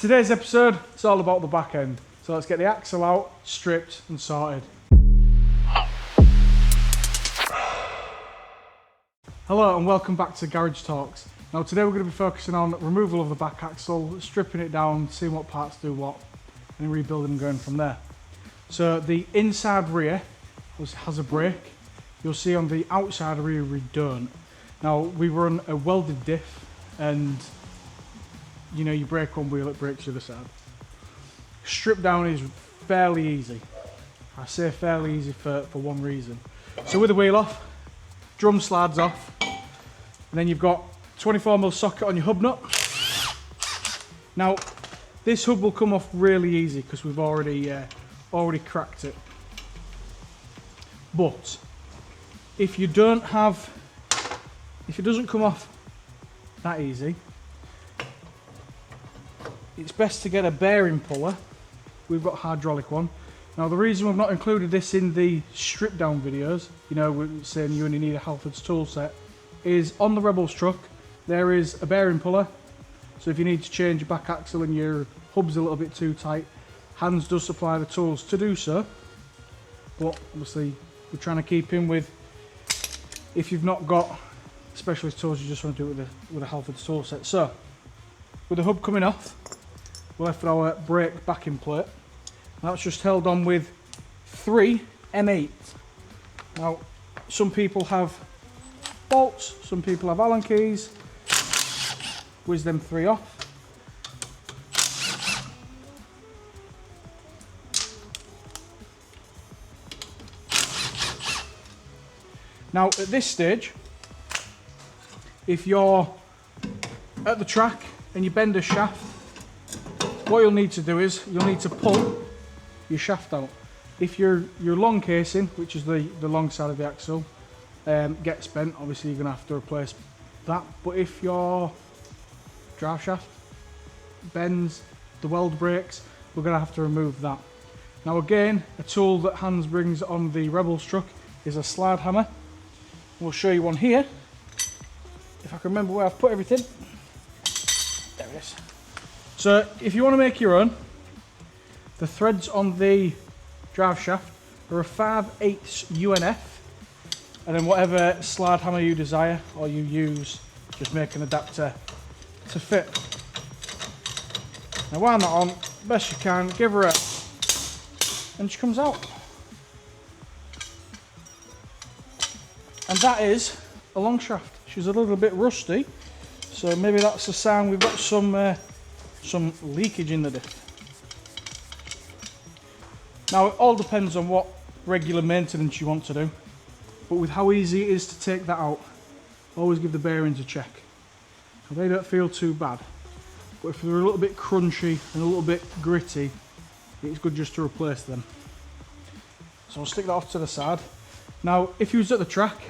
Today's episode, it's all about the back end. So let's get the axle out, stripped and sorted. Hello and welcome back to Garage Talks. Now today we're going to be focusing on removal of the back axle, stripping it down, seeing what parts do what, and rebuilding and going from there. So the inside rear has a brake. You'll see on the outside rear we don't. Now we run a welded diff, and you know, you brake one wheel, it brakes the other side. Strip down is fairly easy. I say fairly easy for one reason. So with the wheel off, drum slides off, and then you've got 24mm socket on your hub nut. Now this hub will come off really easy because we've already cracked it. But if it doesn't come off that easy, it's best to get a bearing puller. We've got a hydraulic one. Now the reason we've not included this in the strip down videos, you know, we're saying you only need a Halfords tool set, is on the Rebels truck there is a bearing puller. So if you need to change your back axle and your hub's a little bit too tight, Hans does supply the tools to do so. But obviously we're trying to keep in with, if you've not got specialist tools, you just want to do it with a Halfords tool set. So with the hub coming off, we're left with our brake backing plate. That's just held on with 3 M8. Now, some people have bolts, some people have Allen keys. Whiz them 3 off. Now, at this stage, if you're at the track and you bend a shaft, what you'll need to do is you'll need to pull your shaft out. If your long casing, which is the long side of the axle, gets bent, obviously you're going to have to replace that. But if your drive shaft bends, the weld breaks, we're going to have to remove that. Now again, a tool that Hans brings on the Rebels truck is a slide hammer. We'll show you one here, if I can remember where I've put everything. There it is. So if you want to make your own, the threads on the drive shaft are a 5/8 UNF, and then whatever slide hammer you desire or you use, just make an adapter to fit. Now while not on, best you can, give her a, and she comes out. And that is a long shaft. She's a little bit rusty, so maybe that's a sign we've got some leakage in the diff. Now it all depends on what regular maintenance you want to do, but with how easy it is to take that out, always give the bearings a check. Now, they don't feel too bad, but if they're a little bit crunchy and a little bit gritty, it's good just to replace them. So I'll stick that off to the side. Now if you was at the track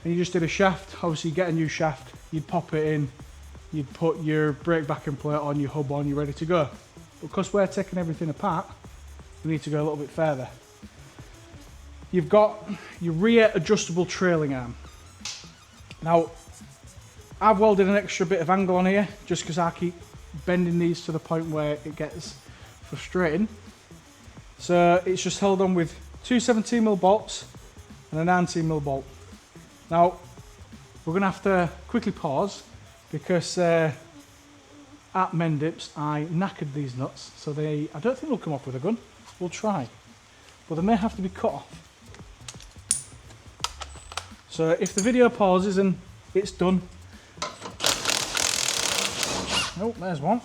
and you just did a shaft, obviously you get a new shaft, you'd pop it in, you'd put your brake backing plate on, your hub on, you're ready to go. Because we're taking everything apart, we need to go a little bit further. You've got your rear adjustable trailing arm. Now, I've welded an extra bit of angle on here just because I keep bending these to the point where it gets frustrating. So it's just held on with 2 17mm bolts and a 19mm bolt. Now, we're going to have to quickly pause because at Mendips I knackered these nuts, so I don't think they'll come off with a gun. We'll try, but they may have to be cut off. So if the video pauses and it's done, oh, there's one.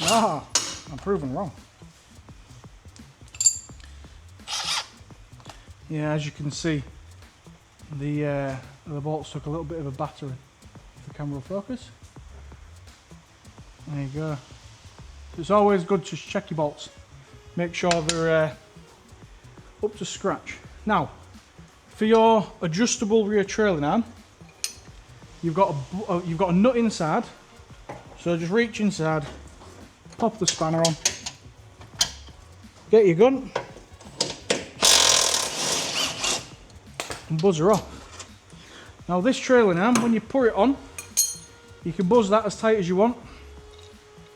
Ah, I'm proven wrong. Yeah, as you can see, the bolts took a little bit of a battering. If the camera will focus. There you go. It's always good to check your bolts. Make sure they're up to scratch. Now, for your adjustable rear trailing arm, you've got a nut inside. So just reach inside, pop the spanner on, get your gun, and buzzer off. Now this trailing arm, when you put it on, you can buzz that as tight as you want,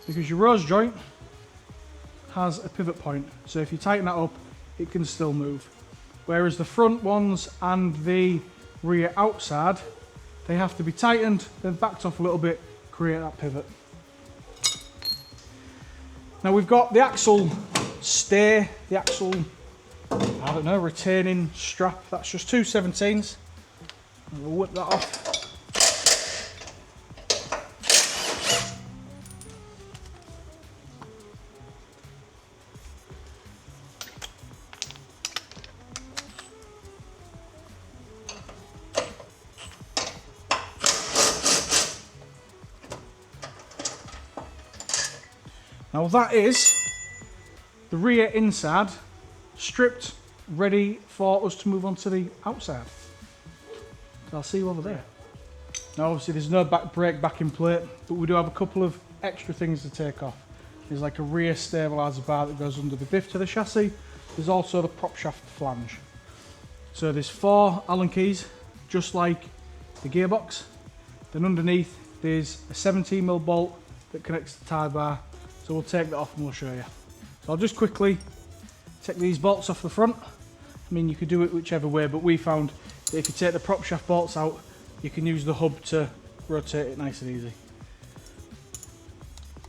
because your rose joint has a pivot point. So if you tighten that up, it can still move. Whereas the front ones and the rear outside, they have to be tightened, then backed off a little bit, create that pivot. Now we've got the axle stay, the axle, I don't know, retaining strap. That's just 2/17. We'll whip that off. Now that is the rear inside stripped, ready for us to move on to the outside. I'll see you over there. Now obviously there's no brake backing plate, but we do have a couple of extra things to take off. There's like a rear stabiliser bar that goes under the diff to the chassis. There's also the prop shaft flange. So there's 4 Allen keys, just like the gearbox. Then underneath there's a 17mm bolt that connects to the tie bar. So we'll take that off and we'll show you. So I'll just quickly take these bolts off the front. I mean, you could do it whichever way, but we found that if you take the prop shaft bolts out, you can use the hub to rotate it nice and easy.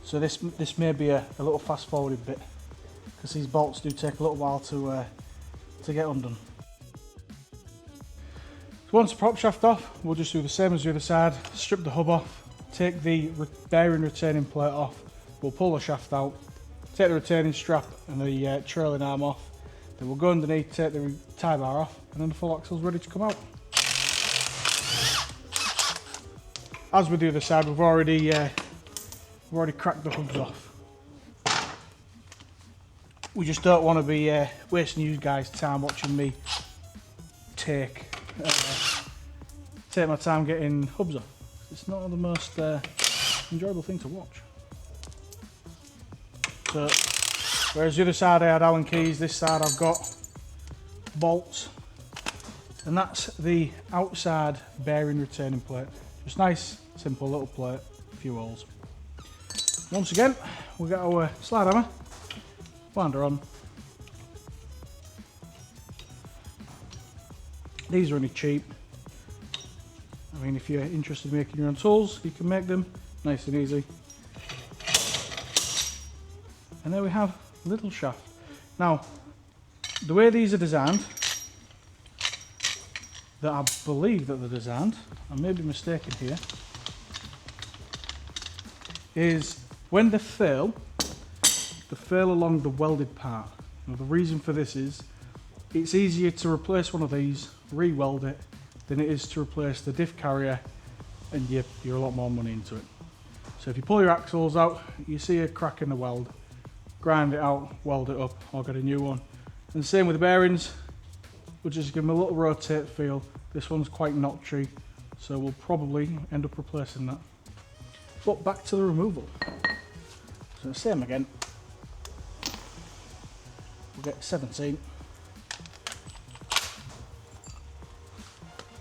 So this may be a little fast forwarded bit, because these bolts do take a little while to get undone. So once the prop shaft off, we'll just do the same as the other side, strip the hub off, take the bearing retaining plate off, we'll pull the shaft out, take the retaining strap and the trailing arm off, then we'll go underneath, take the tie bar off, and then the full axle's ready to come out. As with the other side, we've already cracked the hubs off. We just don't want to be wasting you guys' time watching me take my time getting hubs off. It's not the most enjoyable thing to watch. So, whereas the other side I had Allen keys, this side I've got bolts, and that's the outside bearing retaining plate. Just nice, simple little plate, a few holes. Once again, we've got our slide hammer, winder on. These are only cheap. I mean, if you're interested in making your own tools, you can make them nice and easy. And there we have a little shaft. Now, the way these are designed, that I believe that they're designed, I may be mistaken here, is when they fail along the welded part. Now the reason for this is, it's easier to replace one of these, re-weld it, than it is to replace the diff carrier, and you're a lot more money into it. So if you pull your axles out, you see a crack in the weld, grind it out, weld it up, or get a new one. And the same with the bearings, we'll just give them a little rotate feel. This one's quite notchy, so we'll probably end up replacing that. But back to the removal. So same again. We'll get 17.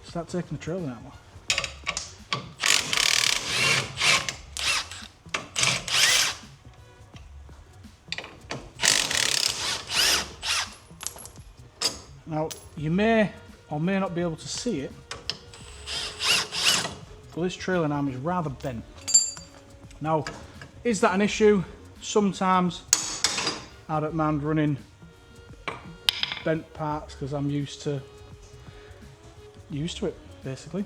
Start taking the trailing arm off. Now, you may or may not be able to see it, but this trailing arm is rather bent. Now, is that an issue? Sometimes I don't mind running bent parts because I'm used to it, basically.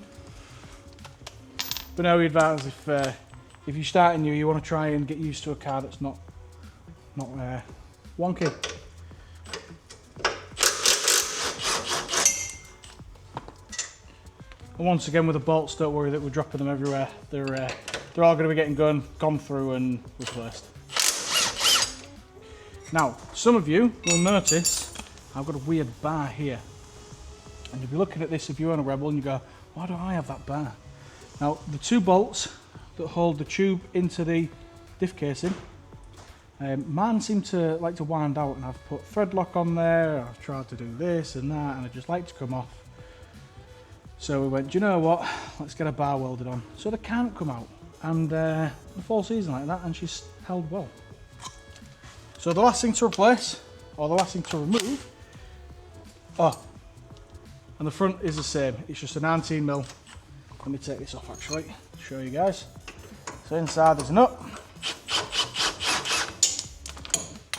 But no, we advise if you're starting new, you want to try and get used to a car that's not wonky. And once again with the bolts, don't worry that we're dropping them everywhere. They're all going to be getting gone through and replaced. Now, some of you will notice I've got a weird bar here. And you'll be looking at this if you own a Rebel and you go, why do I have that bar? Now, the 2 bolts that hold the tube into the diff casing, mine seem to like to wind out, and I've put thread lock on there, I've tried to do this and that, and they just like to come off. So we went, do you know what, let's get a bar welded on. So they can't come out, and the fall season like that, and she's held well. So the last thing to replace, or the last thing to remove, and the front is the same, it's just a 19mm. Let me take this off actually, to show you guys. So inside there's a nut,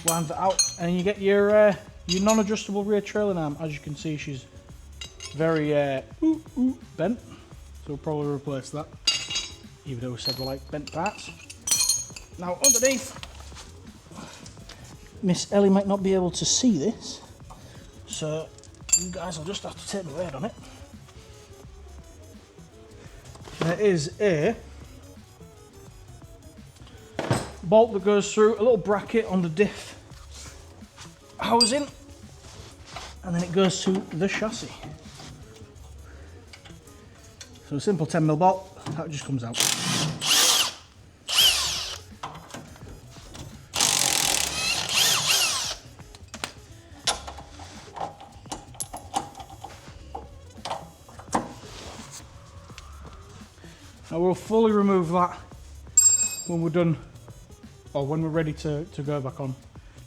wind that out, and you get your non-adjustable rear trailing arm. As you can see, she's very bent, so we'll probably replace that, even though we said we like bent parts. Now underneath, Miss Ellie might not be able to see this, so you guys will just have to take my word on it. There is a bolt that goes through a little bracket on the diff housing, and then it goes to the chassis. So a simple 10mm bolt, that just comes out. Now we'll fully remove that when we're done, or when we're ready to go back on,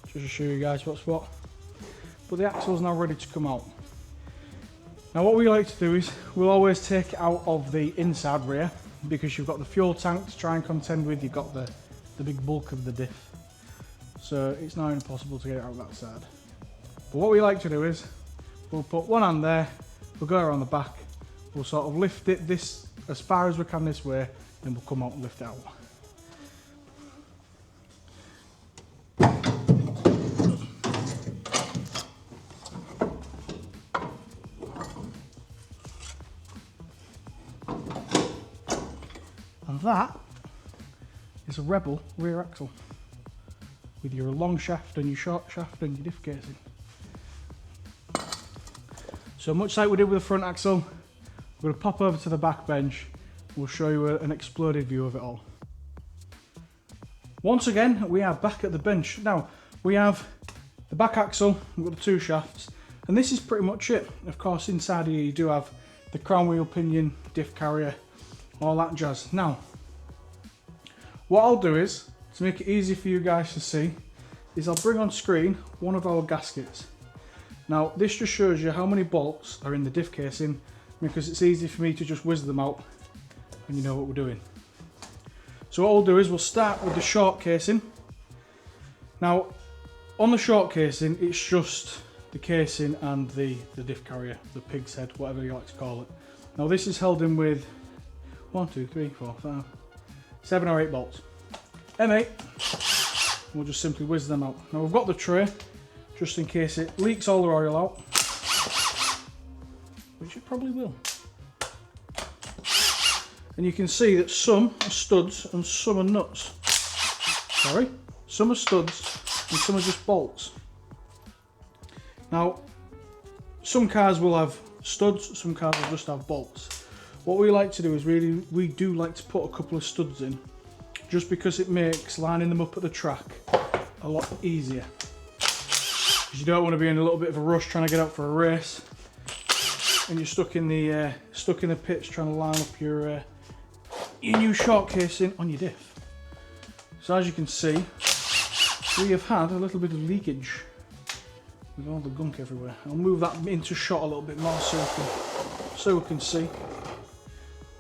just to show you guys what's what. But the axle's now ready to come out. Now what we like to do is, we'll always take it out of the inside rear, because you've got the fuel tank to try and contend with, you've got the big bulk of the diff. So it's now impossible to get it out that side. But what we like to do is, we'll put one hand there, we'll go around the back, we'll sort of lift it this as far as we can this way, then we'll come out and lift it out. And that is a Rebel rear axle with your long shaft and your short shaft and your diff casing. So much like we did with the front axle, we're going to pop over to the back bench. We'll show you an exploded view of it all. Once again, we are back at the bench. Now, we have the back axle, we've got the two shafts, and this is pretty much it. Of course, inside here you do have the crown wheel pinion, diff carrier, all that jazz. Now, what I'll do is, to make it easy for you guys to see, is I'll bring on screen one of our gaskets. Now, this just shows you how many bolts are in the diff casing, because it's easy for me to just whiz them out and you know what we're doing. So what we'll do is we'll start with the short casing. Now on the short casing, it's just the casing and the diff carrier, the pig's head, whatever you like to call it. Now this is held in with 1, 2, 3, 4, 5, 7 or 8 bolts. M8, we'll just simply whiz them out. Now we've got the tray, just in case it leaks all the oil out, which it probably will. And you can see that some are studs and some are nuts. Sorry, some are studs and some are just bolts. Now, some cars will have studs, some cars will just have bolts. What we like to do is we do like to put a couple of studs in, just because it makes lining them up at the track a lot easier. Because you don't want to be in a little bit of a rush trying to get out for a race, and you're stuck in the pits trying to line up your new short casing on your diff. So as you can see, we have had a little bit of leakage with all the gunk everywhere. I'll move that into shot a little bit more so we can see.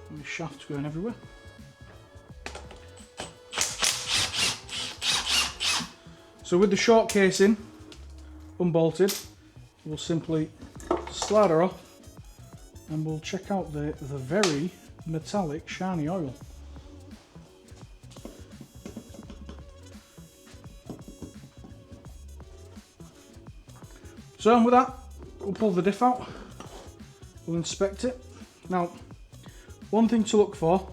And the shaft's going everywhere. So with the short casing unbolted, we'll simply slide her off, and we'll check out the very metallic shiny oil. So with that, we'll pull the diff out, we'll inspect it. Now, one thing to look for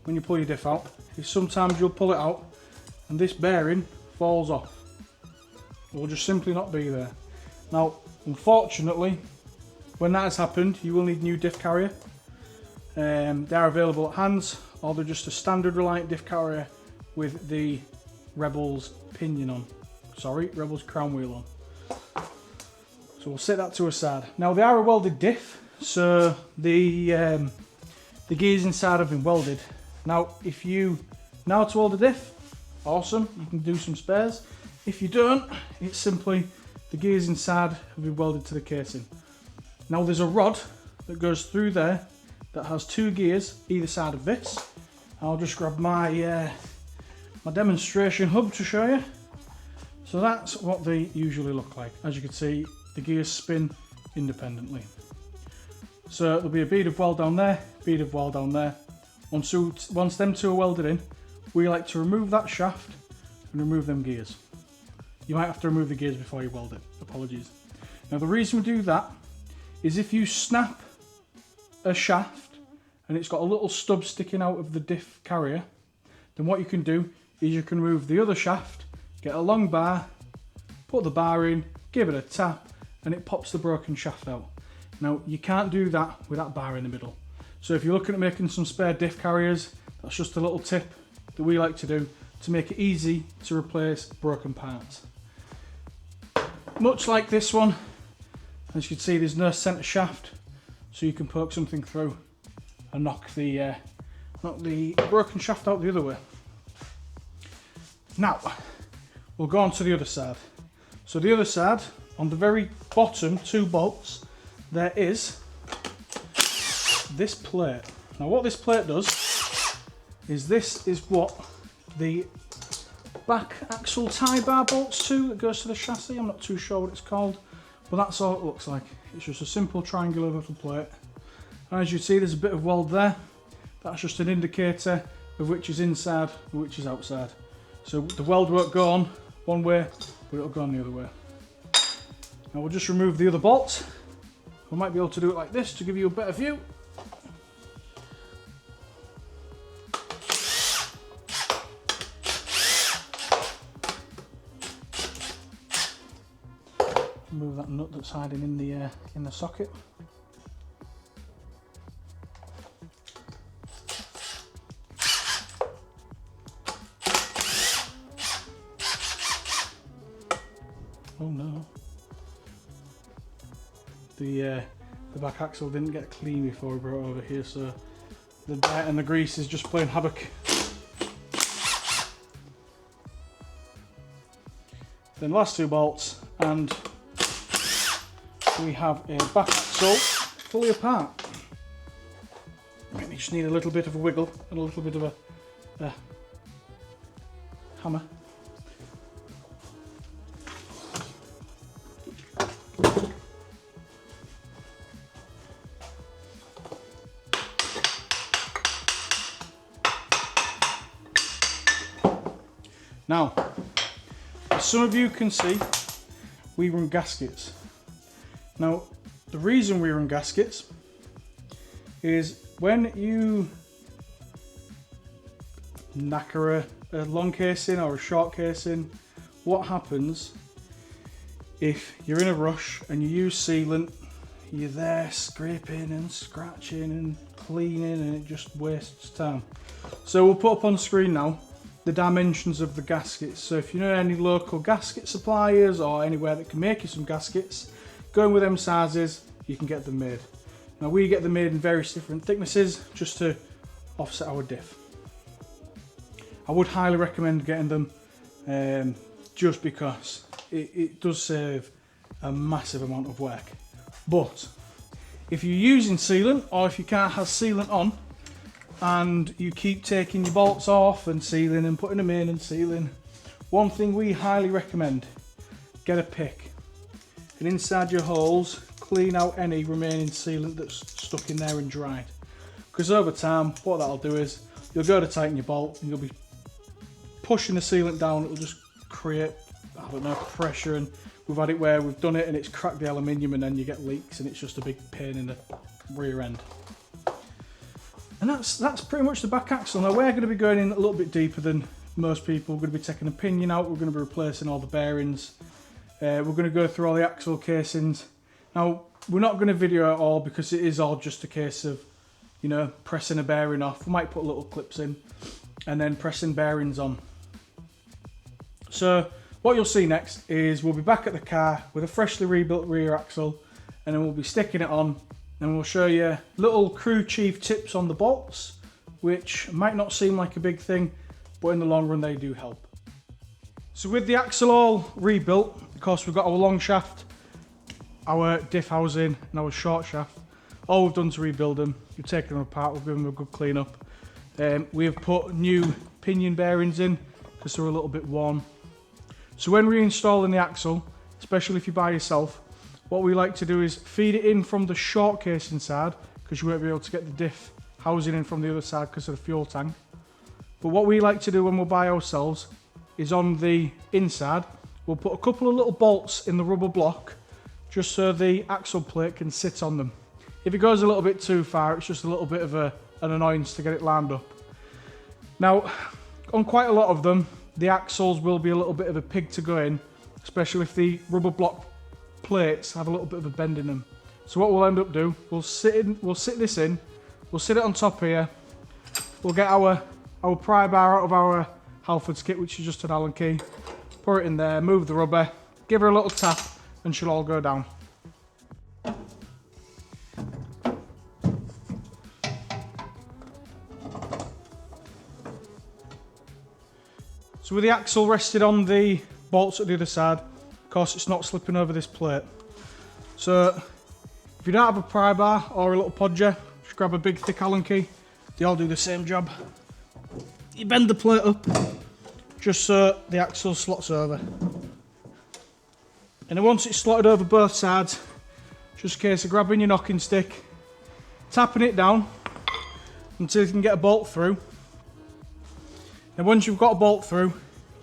when you pull your diff out is sometimes you'll pull it out and this bearing falls off. It will just simply not be there. Now, unfortunately, when that has happened, you will need new diff carrier. They are available at Hands, or they're just a standard Reliant diff carrier with the Rebels pinion on. Sorry, Rebels crown wheel on. So we'll set that to a side. Now they are a welded diff, So the gears inside have been welded. Now if you know how to weld a diff, awesome, you can do some spares. If you don't, it's simply the gears inside have been welded to the casing. Now there's a rod that goes through there that has 2 gears either side of this. I'll just grab my my demonstration hub to show you. So that's what they usually look like. As you can see, the gears spin independently. So there'll be a bead of weld down there, bead of weld down there. Once them 2 are welded in, we like to remove that shaft and remove them gears. You might have to remove the gears before you weld it, apologies. Now the reason we do that is if you snap a shaft and it's got a little stub sticking out of the diff carrier, then what you can do is you can remove the other shaft, get a long bar, put the bar in, give it a tap, and it pops the broken shaft out. Now you can't do that with that bar in the middle. So if you're looking at making some spare diff carriers, that's just a little tip that we like to do to make it easy to replace broken parts. Much like this one, as you can see, there's no centre shaft, so you can poke something through and knock the broken shaft out the other way. Now we'll go on to the other side. So the other side, on the very bottom 2 bolts, there is this plate. Now what this plate does is this is what the back axle tie bar bolts to that goes to the chassis. I'm not too sure what it's called, but that's all it looks like. It's just a simple triangular little plate. And as you see, there's a bit of weld there. That's just an indicator of which is inside and which is outside. So the weld won't go on one way, but it'll go on the other way. Now we'll just remove the other bolt. We might be able to do it like this to give you a better view. Remove that nut that's hiding in the socket. Oh no. The back axle didn't get clean before we brought it over here, so the dirt and the grease is just playing havoc. Then last 2 bolts, and we have a back axle fully apart. Right, you just need a little bit of a wiggle and a little bit of a hammer. Now, as some of you can see, we run gaskets. Now, the reason we run gaskets is when you knacker a long casing or a short casing, what happens if you're in a rush and you use sealant, you're there scraping and scratching and cleaning, and it just wastes time. So we'll put up on screen now the dimensions of the gaskets. So if you know any local gasket suppliers or anywhere that can make you some gaskets, going with them sizes, you can get them made. Now we get them made in various different thicknesses just to offset our diff. I would highly recommend getting them just because it does save a massive amount of work. But if you're using sealant, or if your car has sealant on and you keep taking your bolts off and sealing and putting them in and sealing, one thing we highly recommend, get a pick. And inside your holes, clean out any remaining sealant that's stuck in there and dried. Because over time, what that'll do is, you'll go to tighten your bolt and you'll be pushing the sealant down, it'll just create, I don't know, pressure, and we've had it where we've done it and it's cracked the aluminium and then you get leaks and it's just a big pain in the rear end. And that's pretty much the back axle. Now we're going to be going in a little bit deeper than most people. We're going to be taking a pinion out, we're going to be replacing all the bearings. We're going to go through all the axle casings. Now we're not going to video it all because it is all just a case of, you know, pressing a bearing off. We might put little clips in and then pressing bearings on. So what you'll see next is we'll be back at the car with a freshly rebuilt rear axle, and then we'll be sticking it on And we'll show you little crew chief tips on the bolts, which might not seem like a big thing, but in the long run they do help. So with the axle all rebuilt, of course we've got our long shaft, our diff housing and our short shaft. All we've done to rebuild them, we've taken them apart, we've given them a good clean up. We have put new pinion bearings in because they're a little bit worn. So when reinstalling the axle, especially if you're by yourself, what we like to do is feed it in from the short casing side, because you won't be able to get the diff housing in from the other side because of the fuel tank. But what we like to do when we're by ourselves is on the inside, we'll put a couple of little bolts in the rubber block just so the axle plate can sit on them. If it goes a little bit too far, it's just a little bit of an annoyance to get it lined up. Now, on quite a lot of them, the axles will be a little bit of a pig to go in, especially if the rubber block plates have a little bit of a bend in them. So what we'll end up do, we'll sit this in, we'll sit it on top here, we'll get our pry bar out of our Halfords kit, which is just an Allen key, put it in there, move the rubber, give her a little tap, and she'll all go down. So with the axle rested on the bolts at the other side, of course it's not slipping over this plate. So if you don't have a pry bar or a little podger, just grab a big thick Allen key. They all do the same job. You bend the plate up just so the axle slots over. And then once it's slotted over both sides, just a case of grabbing your knocking stick, tapping it down until you can get a bolt through. And once you've got a bolt through,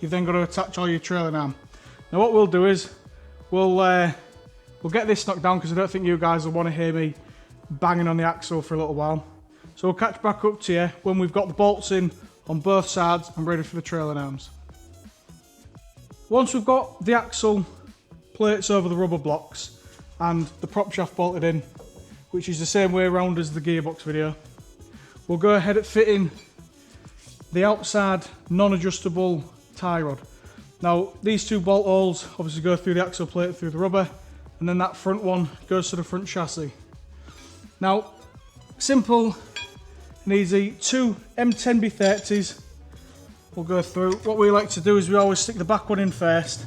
you've then got to attach all your trailing arm. Now what we'll do is, we'll get this knocked down because I don't think you guys will want to hear me banging on the axle for a little while. So we'll catch back up to you when we've got the bolts in on both sides and ready for the trailing arms. Once we've got the axle plates over the rubber blocks and the prop shaft bolted in, which is the same way around as the gearbox video, we'll go ahead at fitting the outside non-adjustable tie rod. Now these two bolt holes obviously go through the axle plate through the rubber, and then that front one goes to the front chassis. Now simple and easy, two M10B30s will go through. What we like to do is we always stick the back one in first.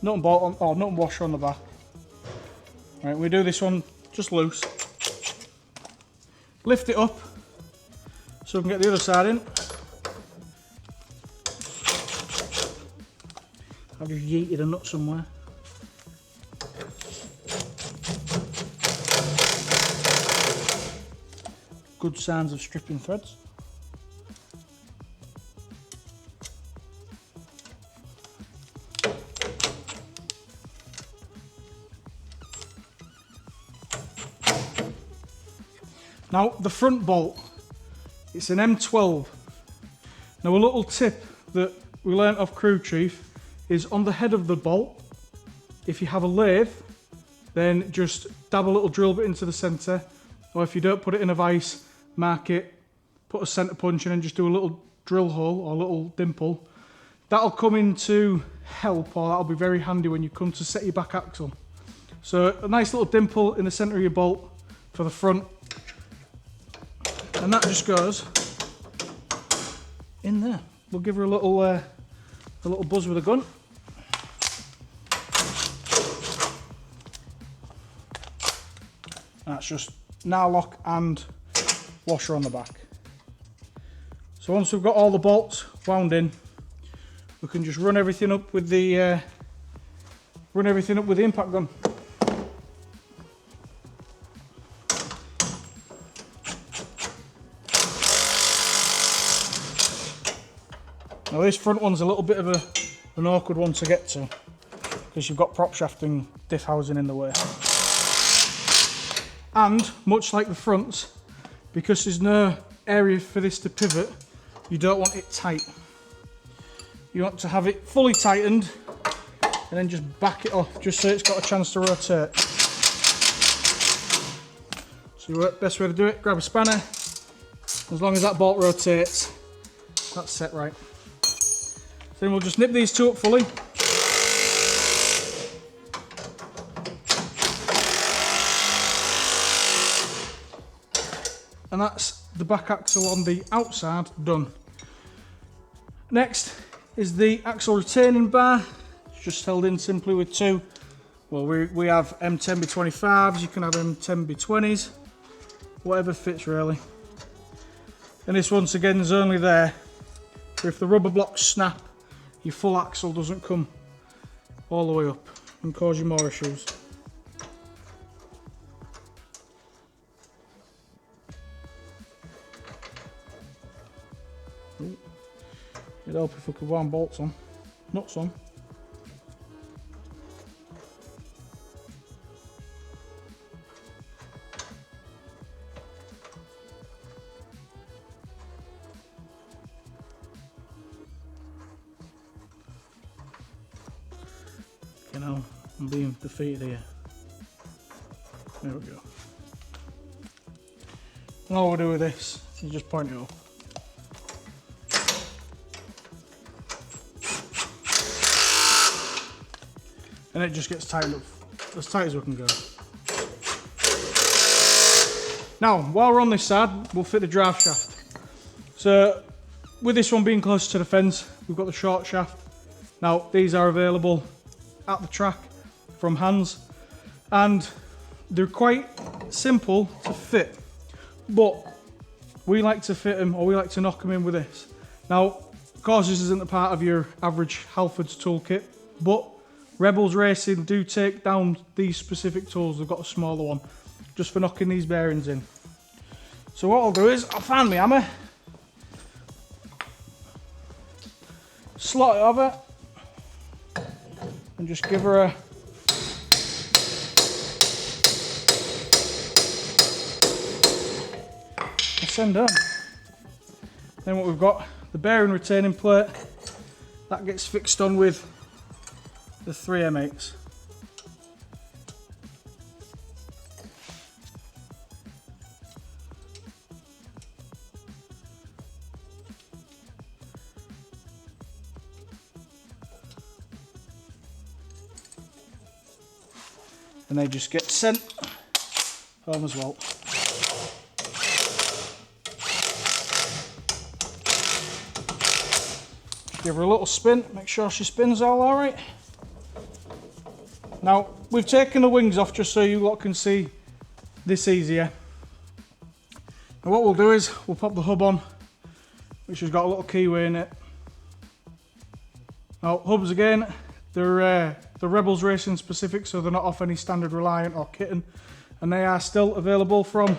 Nut and bolt on, or nut and washer on the back. Right, we do this one just loose. Lift it up so we can get the other side in. I've just yeeted a nut somewhere. Good signs of stripping threads. Now the front bolt, it's an M12. Now a little tip that we learnt off Crew Chief is on the head of the bolt, if you have a lathe, then just dab a little drill bit into the centre, or if you don't put it in a vise, mark it, put a centre punch in and just do a little drill hole or a little dimple. That'll come into help, or that'll be very handy when you come to set your back axle. So a nice little dimple in the centre of your bolt for the front, and that just goes in there. We'll give her a little buzz with a gun. That's just Narlock and washer on the back. So once we've got all the bolts wound in, we can just run everything up with the impact gun. Now this front one's a little bit of an awkward one to get to because you've got prop shaft and diff housing in the way. And much like the fronts, because there's no area for this to pivot, you don't want it tight. You want to have it fully tightened and then just back it off just so it's got a chance to rotate. So the best way to do it, grab a spanner. As long as that bolt rotates, that's set right. Then we'll just nip these two up fully. and that's the back axle on the outside done. Next is the axle retaining bar. It's just held in simply with two. Well, we have M10B25s, you can have M10B20s, whatever fits really. And this once again is only there for if the rubber blocks snap, your full axle doesn't come all the way up and cause you more issues. It'd help if we could wind bolts on, nuts on. You know, I'm being defeated here. There we go. And all we do with this is just point it up. And it just gets tightened up as tight as we can go. Now, while we're on this side, we'll fit the drive shaft. So, with this one being closer to the fence, we've got the short shaft. Now, these are available at the track from Hans, and they're quite simple to fit, but we like to fit them, or we like to knock them in with this. Now, of course, this isn't a part of your average Halfords toolkit, but Rebels Racing do take down these specific tools. They've got a smaller one just for knocking these bearings in. So what I'll do is I'll find my hammer, slot it over, and just give her a send on. Then what we've got, the bearing retaining plate, that gets fixed on with the 3M8s. And they just get sent home as well. Give her a little spin, make sure she spins all alright. Now, we've taken the wings off just so you lot can see this easier. And what we'll do is, we'll pop the hub on, which has got a little keyway in it. Now, hubs again, they're Rebels Racing specific, so they're not off any standard Reliant or Kitten, and they are still available from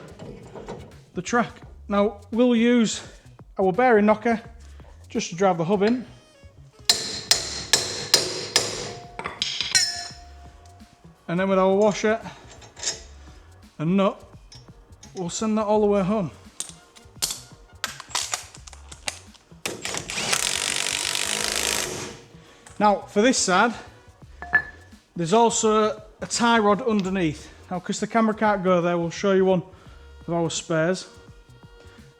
the track. Now, we'll use our bearing knocker just to drive the hub in. And then with our washer and nut, we'll send that all the way home. Now, for this side, there's also a tie rod underneath. Now, because the camera can't go there, we'll show you one of our spares.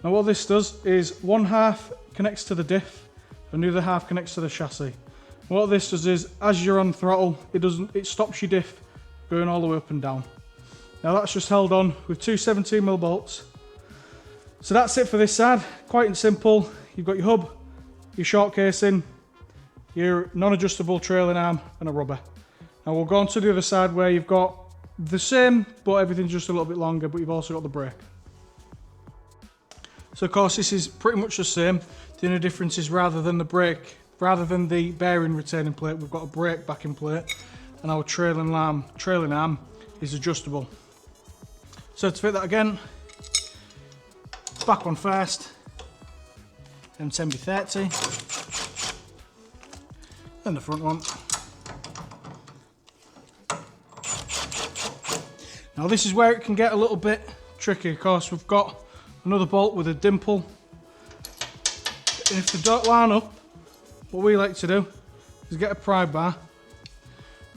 Now, what this does is one half connects to the diff and the other half connects to the chassis. What this does is, as you're on throttle, it stops your diff going all the way up and down. Now that's just held on with two 17mm bolts. So that's it for this side, quite and simple. You've got your hub, your short casing, your non-adjustable trailing arm and a rubber. Now we'll go on to the other side where you've got the same, but everything's just a little bit longer, but you've also got the brake. So of course this is pretty much the same. The only difference is rather than the bearing retaining plate, we've got a brake backing plate, and our trailing arm is adjustable. So to fit that again, back one first, M10B30, then the front one. Now this is where it can get a little bit tricky. Of course, we've got another bolt with a dimple, and if they don't line up, what we like to do is get a pry bar,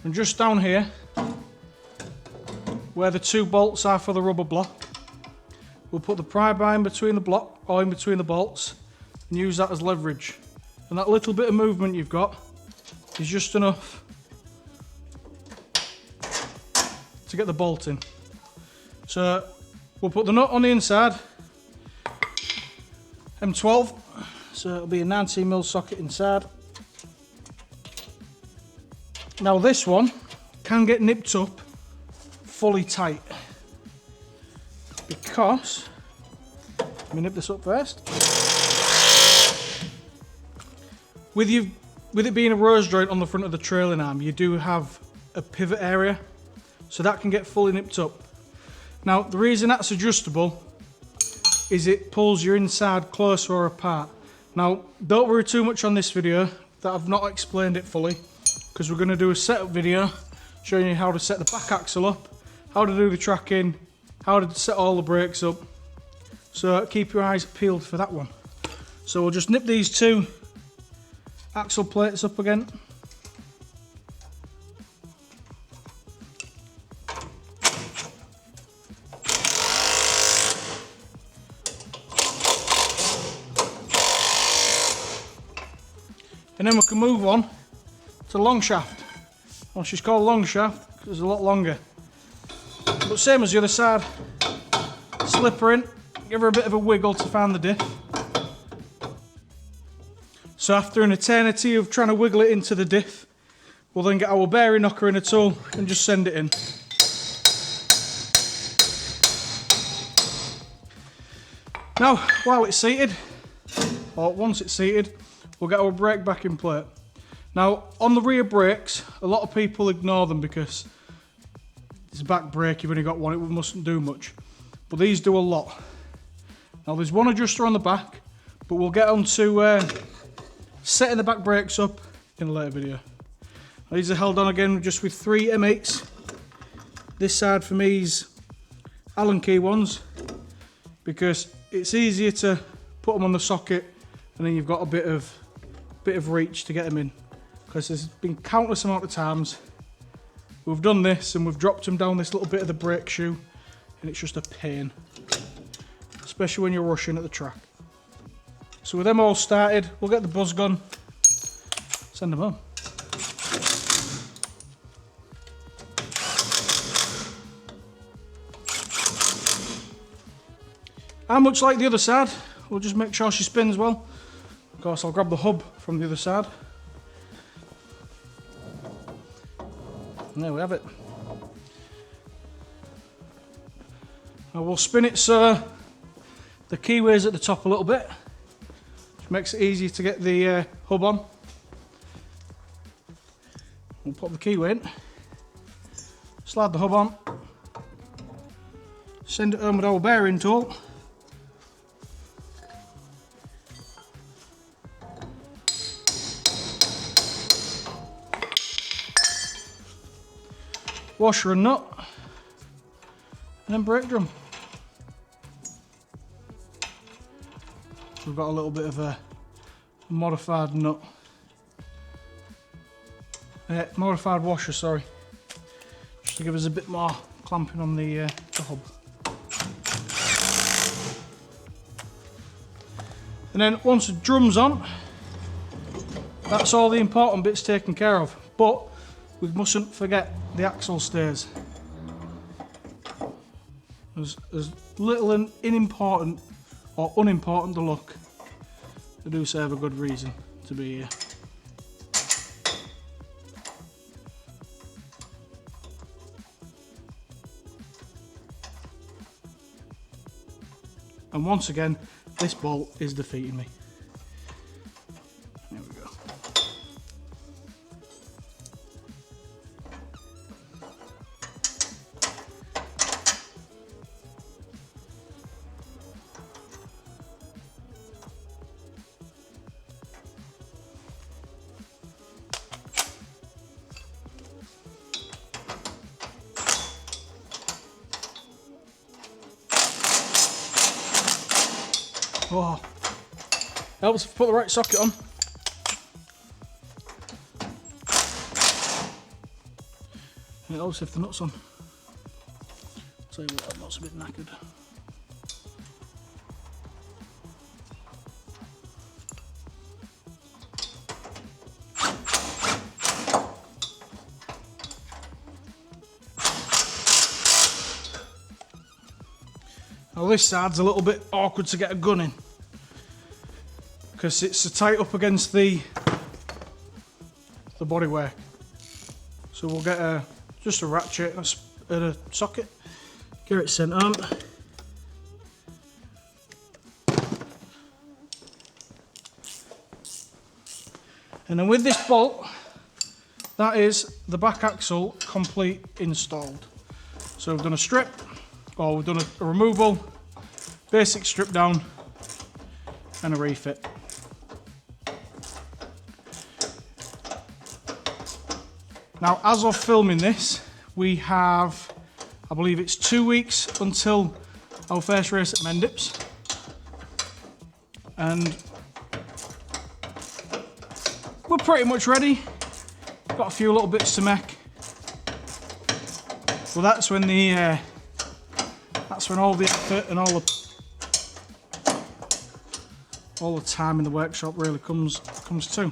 and just down here where the two bolts are for the rubber block, we'll put the pry bar in between the block or in between the bolts and use that as leverage. And that little bit of movement you've got is just enough to get the bolt in. So we'll put the nut on the inside, M12, so it'll be a 19mm socket inside. Now this one can get nipped up fully tight because, let me nip this up first. With it being a rose joint on the front of the trailing arm, you do have a pivot area, so that can get fully nipped up. Now the reason that's adjustable is it pulls your inside closer or apart. Now don't worry too much on this video that I've not explained it fully, because we're going to do a setup video showing you how to set the back axle up, how to do the tracking, how to set all the brakes up, so keep your eyes peeled for that one. So we'll just nip these two axle plates up again. And then we can move on to the long shaft. Well, she's called long shaft because it's a lot longer. But same as the other side, slip her in, give her a bit of a wiggle to find the diff. So after an eternity of trying to wiggle it into the diff, we'll then get our bearing knocker in a tool and just send it in. Now, while it's seated, or once it's seated, we'll get our brake back in plate. Now, on the rear brakes, a lot of people ignore them because it's a back brake, you've only got one, it mustn't do much. But these do a lot. Now, there's one adjuster on the back, but we'll get on to setting the back brakes up in a later video. Now, these are held on again just with 3 M8s. This side for me is Allen key ones, because it's easier to put them on the socket and then you've got a bit of reach to get them in, because there's been countless amount of times we've done this and we've dropped them down this little bit of the brake shoe and it's just a pain, especially when you're rushing at the track. So with them all started, we'll get the buzz gun, send them home. And much like the other side, we'll just make sure she spins well. Of course, I'll grab the hub from the other side. And there we have it. Now we'll spin it so the keyway's at the top a little bit, which makes it easy to get the hub on. We'll pop the keyway in, slide the hub on, send it home with our bearing tool. Washer and nut, and then brake drum. We've got a little bit of a modified nut, modified washer, sorry, just to give us a bit more clamping on the hub. And then once the drum's on, that's all the important bits taken care of. But we mustn't forget the axle stairs. As little and unimportant or unimportant to look, they do serve a good reason to be here. And once again, this bolt is defeating me. There we go. Oh, helps if you put the right socket on. And it helps if the nut's on. I'll tell you what, that nut's a bit knackered. Now this side's a little bit awkward to get a gun in. because it's to tight up against the bodywork. So we'll get just a ratchet and a socket, get it sent on. And then with this bolt, that is the back axle complete installed. So we've done a strip, or we've done a removal, basic strip down, and a refit. Now, as of filming this, we have, I believe it's 2 weeks until our first race at Mendips. And we're pretty much ready. Got a few little bits to make. Well, that's when all the effort and all the time in the workshop really comes to.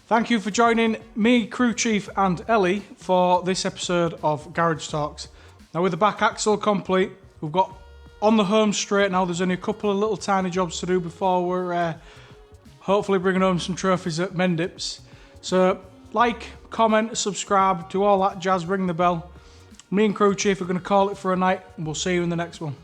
Thank you for joining me, Crew Chief and Ellie for this episode of Garage Talks. Now with the back axle complete, we've got on the home straight now. There's only a couple of little tiny jobs to do before we're hopefully bringing home some trophies at Mendips. So like, comment, subscribe, do all that jazz, ring the bell. Me and Crew Chief are going to call it for a night, and we'll see you in the next one.